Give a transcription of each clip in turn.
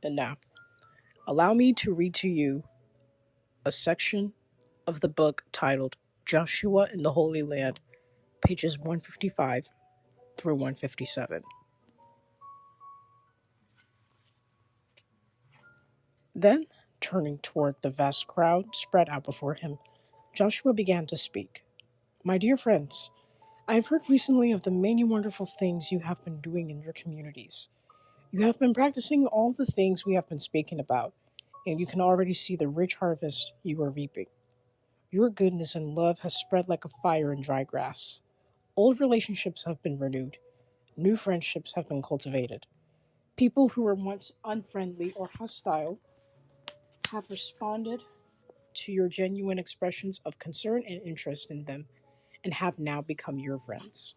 And now, allow me to read to you a section of the book titled Joshua in the Holy Land, pages 155 through 157. Then, turning toward the vast crowd spread out before him, Joshua began to speak. My dear friends, I have heard recently of the many wonderful things you have been doing in your communities. You have been practicing all the things we have been speaking about, and you can already see the rich harvest you are reaping. Your goodness and love has spread like a fire in dry grass. Old relationships have been renewed. New friendships have been cultivated. People who were once unfriendly or hostile have responded to your genuine expressions of concern and interest in them and have now become your friends.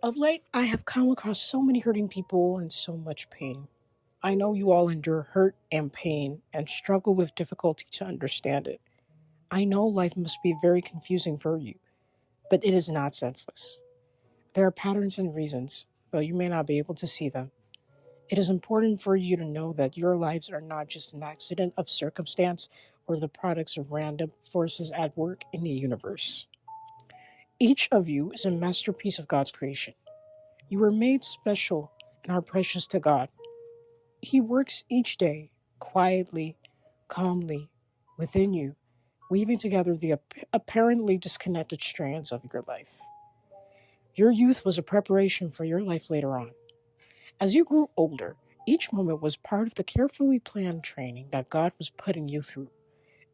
Of late, I have come across so many hurting people and so much pain. I know you all endure hurt and pain and struggle with difficulty to understand it. I know life must be very confusing for you, but it is not senseless. There are patterns and reasons, though you may not be able to see them. It is important for you to know that your lives are not just an accident of circumstance or the products of random forces at work in the universe. Each of you is a masterpiece of God's creation. You were made special and are precious to God. He works each day, quietly, calmly, within you, weaving together the apparently disconnected strands of your life. Your youth was a preparation for your life later on. As you grew older, each moment was part of the carefully planned training that God was putting you through,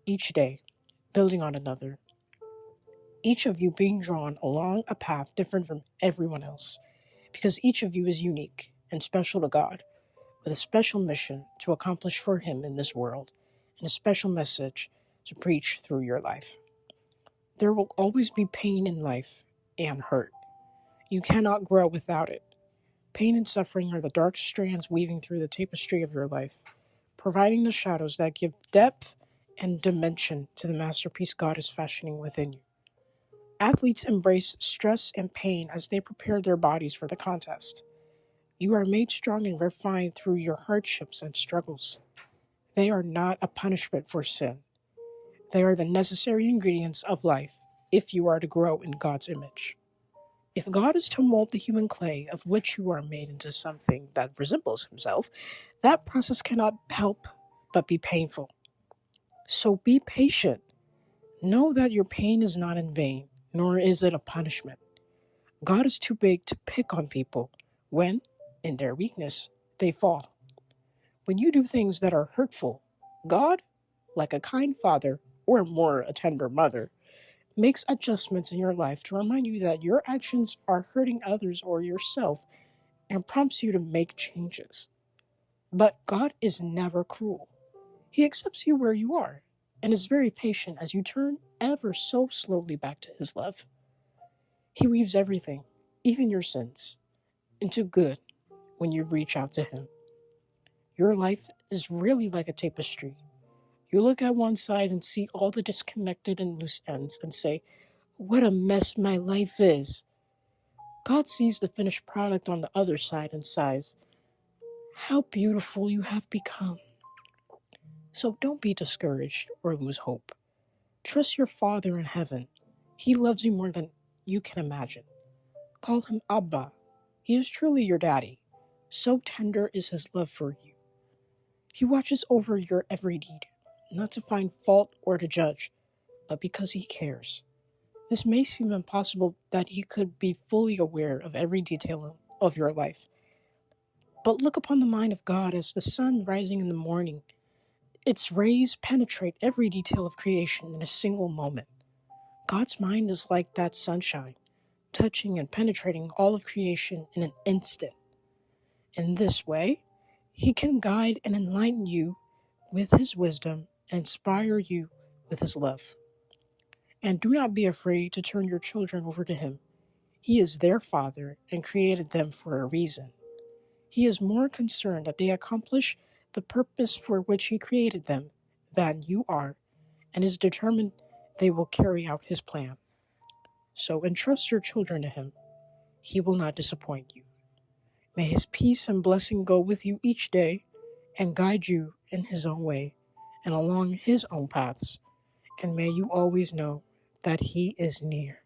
each day, building on another, each of you being drawn along a path different from everyone else, because each of you is unique and special to God, with a special mission to accomplish for Him in this world, and a special message to preach through your life. There will always be pain in life and hurt. You cannot grow without it. Pain and suffering are the dark strands weaving through the tapestry of your life, providing the shadows that give depth and dimension to the masterpiece God is fashioning within you. Athletes embrace stress and pain as they prepare their bodies for the contest. You are made strong and refined through your hardships and struggles. They are not a punishment for sin. They are the necessary ingredients of life if you are to grow in God's image. If God is to mold the human clay of which you are made into something that resembles Himself, that process cannot help but be painful. So be patient. Know that your pain is not in vain, nor is it a punishment. God is too big to pick on people when, in their weakness, they fall. When you do things that are hurtful, God, like a kind father, or more a tender mother, makes adjustments in your life to remind you that your actions are hurting others or yourself and prompts you to make changes. But God is never cruel. He accepts you where you are and is very patient as you turn ever so slowly back to His love. He weaves everything, even your sins, into good when you reach out to Him. Your life is really like a tapestry. You look at one side and see all the disconnected and loose ends and say, "What a mess my life is." God sees the finished product on the other side and sighs, "How beautiful you have become." So don't be discouraged or lose hope. Trust your Father in heaven. He loves you more than you can imagine. Call Him Abba. He is truly your daddy. So tender is His love for you. He watches over your every deed, not to find fault or to judge, but because He cares. This may seem impossible that He could be fully aware of every detail of your life. But look upon the mind of God as the sun rising in the morning. Its rays penetrate every detail of creation in a single moment. God's mind is like that sunshine, touching and penetrating all of creation in an instant. In this way, He can guide and enlighten you with His wisdom and inspire you with His love. And do not be afraid to turn your children over to Him. He is their Father and created them for a reason. He is more concerned that they accomplish the purpose for which He created them than you are, and is determined they will carry out His plan. So entrust your children to Him. He will not disappoint you. May His peace and blessing go with you each day, and guide you in his own way and along his own paths. And may you always know that he is near.